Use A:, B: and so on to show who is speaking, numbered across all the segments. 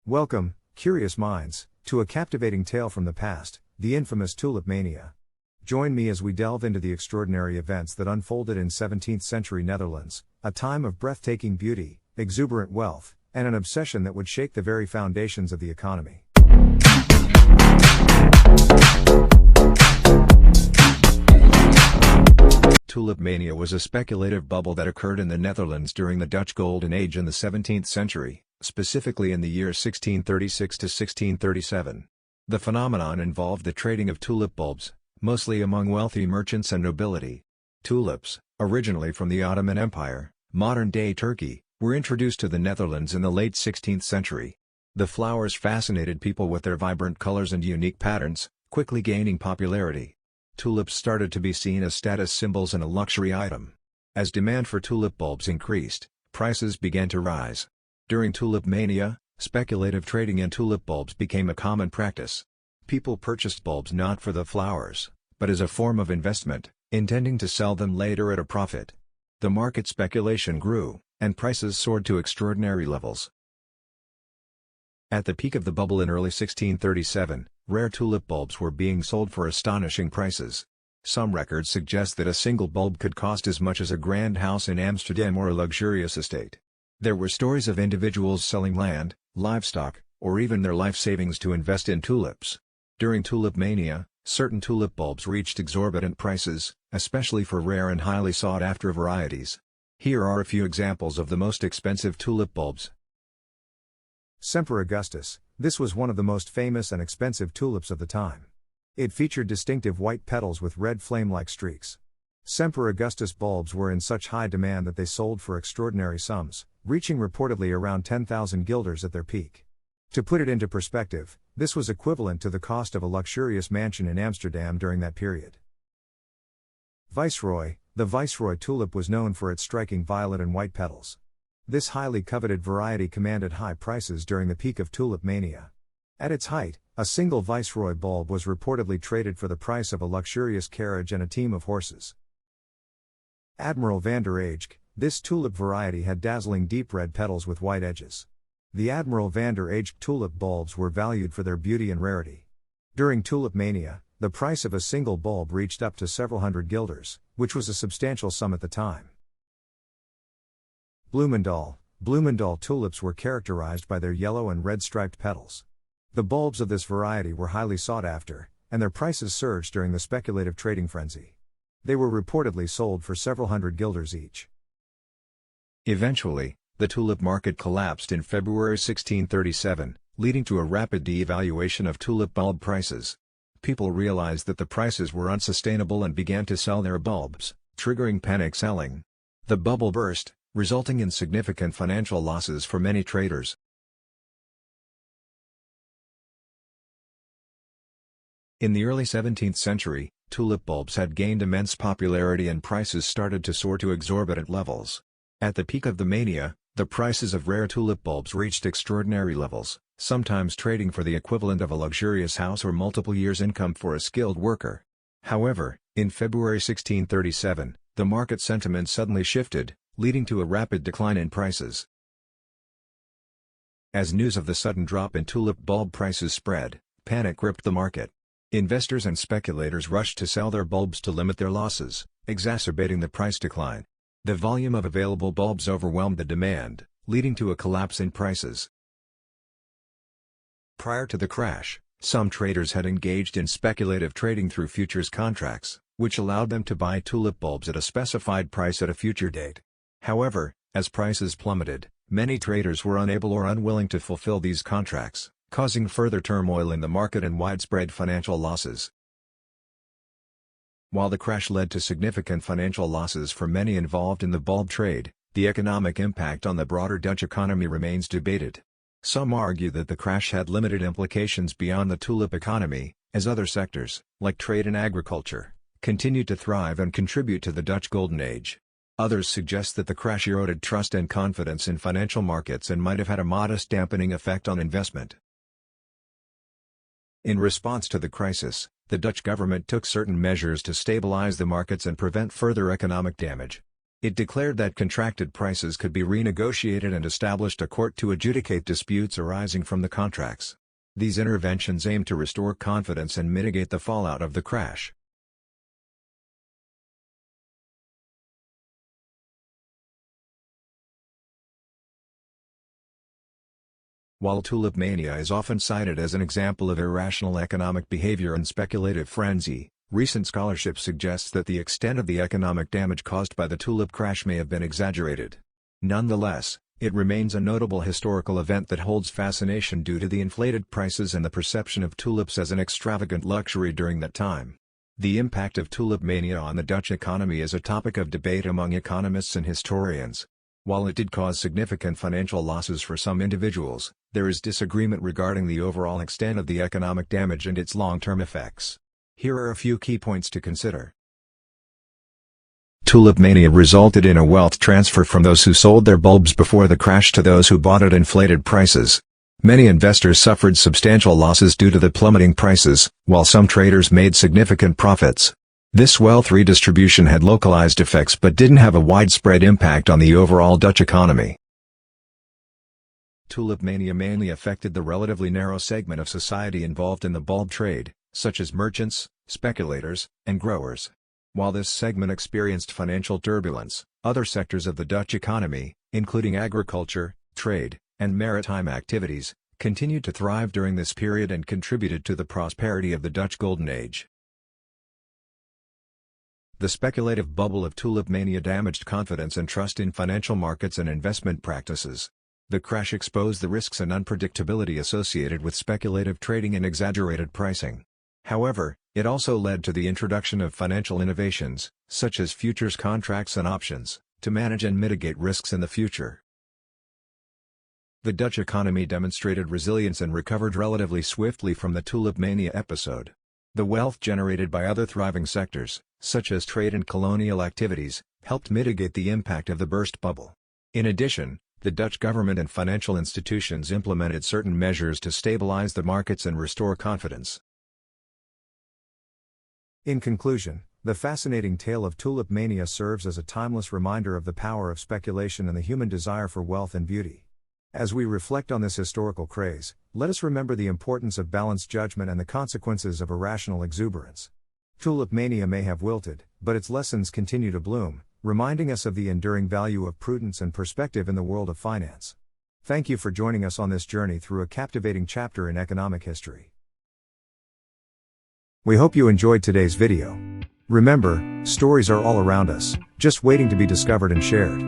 A: Welcome, curious minds, to a captivating tale from the past, the infamous Tulip Mania. Join me as we delve into the extraordinary events that unfolded in 17th century Netherlands, a time of breathtaking beauty, exuberant wealth, and an obsession that would shake the very foundations of the economy. Tulip Mania was a speculative bubble that occurred in the Netherlands during the Dutch Golden Age in the 17th century, specifically in the years 1636 to 1637. The phenomenon involved the trading of tulip bulbs, mostly among wealthy merchants and nobility. Tulips, originally from the Ottoman Empire, modern-day Turkey, were introduced to the Netherlands in the late 16th century. The flowers fascinated people with their vibrant colors and unique patterns, quickly gaining popularity. Tulips started to be seen as status symbols and a luxury item. As demand for tulip bulbs increased, prices began to rise. During Tulip Mania, speculative trading in tulip bulbs became a common practice. People purchased bulbs not for the flowers, but as a form of investment, intending to sell them later at a profit. The market speculation grew, and prices soared to extraordinary levels. At the peak of the bubble in early 1637, rare tulip bulbs were being sold for astonishing prices. Some records suggest that a single bulb could cost as much as a grand house in Amsterdam or a luxurious estate. There were stories of individuals selling land, livestock, or even their life savings to invest in tulips. During Tulip Mania, certain tulip bulbs reached exorbitant prices, especially for rare and highly sought-after varieties. Here are a few examples of the most expensive tulip bulbs. Semper Augustus. This was one of the most famous and expensive tulips of the time. It featured distinctive white petals with red flame-like streaks. Semper Augustus bulbs were in such high demand that they sold for extraordinary sums, reaching reportedly around 10,000 guilders at their peak. To put it into perspective, this was equivalent to the cost of a luxurious mansion in Amsterdam during that period. Viceroy. The Viceroy tulip was known for its striking violet and white petals. This highly coveted variety commanded high prices during the peak of Tulip Mania. At its height, a single Viceroy bulb was reportedly traded for the price of a luxurious carriage and a team of horses. Admiral van der Eyck. This tulip variety had dazzling deep red petals with white edges. The Admiral van der Eyck tulip bulbs were valued for their beauty and rarity. During Tulip Mania, the price of a single bulb reached up to several hundred guilders, which was a substantial sum at the time. Bloemendaal. Bloemendaal tulips were characterized by their yellow and red striped petals. The bulbs of this variety were highly sought after, and their prices surged during the speculative trading frenzy. They were reportedly sold for several hundred guilders each. Eventually, the tulip market collapsed in February 1637, leading to a rapid devaluation of tulip bulb prices. People realized that the prices were unsustainable and began to sell their bulbs, triggering panic selling. The bubble burst, resulting in significant financial losses for many traders. In the early 17th century, tulip bulbs had gained immense popularity and prices started to soar to exorbitant levels. At the peak of the mania, the prices of rare tulip bulbs reached extraordinary levels, sometimes trading for the equivalent of a luxurious house or multiple years' income for a skilled worker. However, in February 1637, the market sentiment suddenly shifted, leading to a rapid decline in prices. As news of the sudden drop in tulip bulb prices spread, panic gripped the market. Investors and speculators rushed to sell their bulbs to limit their losses, exacerbating the price decline. The volume of available bulbs overwhelmed the demand, leading to a collapse in prices. Prior to the crash, some traders had engaged in speculative trading through futures contracts, which allowed them to buy tulip bulbs at a specified price at a future date. However, as prices plummeted, many traders were unable or unwilling to fulfill these contracts, causing further turmoil in the market and widespread financial losses. While the crash led to significant financial losses for many involved in the bulb trade, the economic impact on the broader Dutch economy remains debated. Some argue that the crash had limited implications beyond the tulip economy, as other sectors, like trade and agriculture, continued to thrive and contribute to the Dutch Golden Age. Others suggest that the crash eroded trust and confidence in financial markets and might have had a modest dampening effect on investment. In response to the crisis, the Dutch government took certain measures to stabilize the markets and prevent further economic damage. It declared that contracted prices could be renegotiated and established a court to adjudicate disputes arising from the contracts. These interventions aimed to restore confidence and mitigate the fallout of the crash. While Tulip Mania is often cited as an example of irrational economic behavior and speculative frenzy, recent scholarship suggests that the extent of the economic damage caused by the tulip crash may have been exaggerated. Nonetheless, it remains a notable historical event that holds fascination due to the inflated prices and the perception of tulips as an extravagant luxury during that time. The impact of Tulip Mania on the Dutch economy is a topic of debate among economists and historians. While it did cause significant financial losses for some individuals, there is disagreement regarding the overall extent of the economic damage and its long-term effects. Here are a few key points to consider. Tulip Mania resulted in a wealth transfer from those who sold their bulbs before the crash to those who bought at inflated prices. Many investors suffered substantial losses due to the plummeting prices, while some traders made significant profits. This wealth redistribution had localized effects but didn't have a widespread impact on the overall Dutch economy. Tulip Mania mainly affected the relatively narrow segment of society involved in the bulb trade, such as merchants, speculators, and growers. While this segment experienced financial turbulence, other sectors of the Dutch economy, including agriculture, trade, and maritime activities, continued to thrive during this period and contributed to the prosperity of the Dutch Golden Age. The speculative bubble of Tulip Mania damaged confidence and trust in financial markets and investment practices. The crash exposed the risks and unpredictability associated with speculative trading and exaggerated pricing. However, it also led to the introduction of financial innovations, such as futures contracts and options, to manage and mitigate risks in the future. The Dutch economy demonstrated resilience and recovered relatively swiftly from the Tulip Mania episode. The wealth generated by other thriving sectors, such as trade and colonial activities, helped mitigate the impact of the burst bubble. In addition, the Dutch government and financial institutions implemented certain measures to stabilize the markets and restore confidence. In conclusion, the fascinating tale of Tulip Mania serves as a timeless reminder of the power of speculation and the human desire for wealth and beauty. As we reflect on this historical craze, let us remember the importance of balanced judgment and the consequences of irrational exuberance. Tulip Mania may have wilted, but its lessons continue to bloom, reminding us of the enduring value of prudence and perspective in the world of finance. Thank you for joining us on this journey through a captivating chapter in economic history. We hope you enjoyed today's video. Remember, stories are all around us, just waiting to be discovered and shared.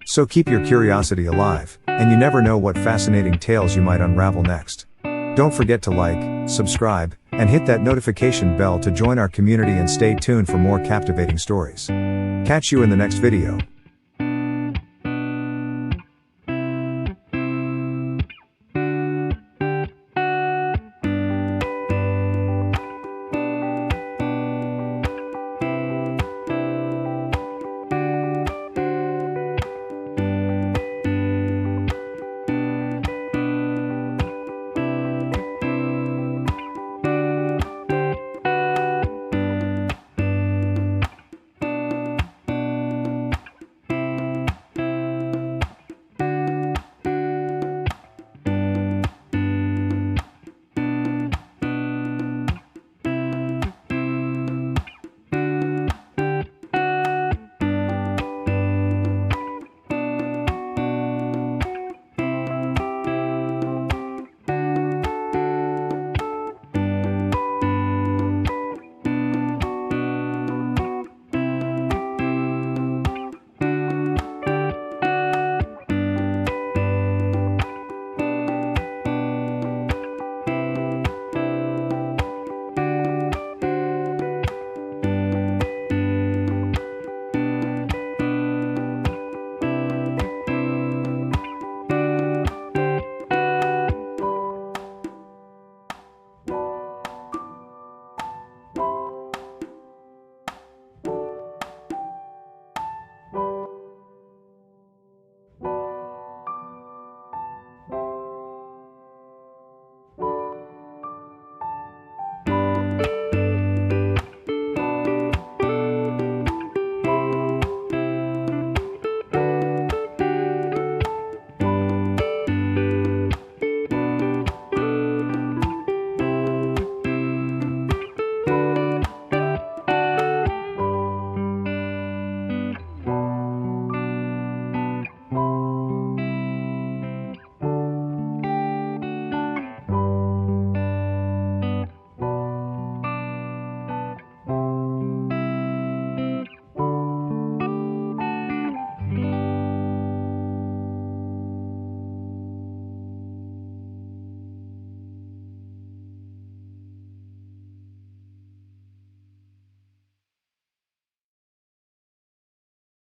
A: So keep your curiosity alive, and you never know what fascinating tales you might unravel next. Don't forget to like, subscribe, and hit that notification bell to join our community and stay tuned for more captivating stories. Catch you in the next video.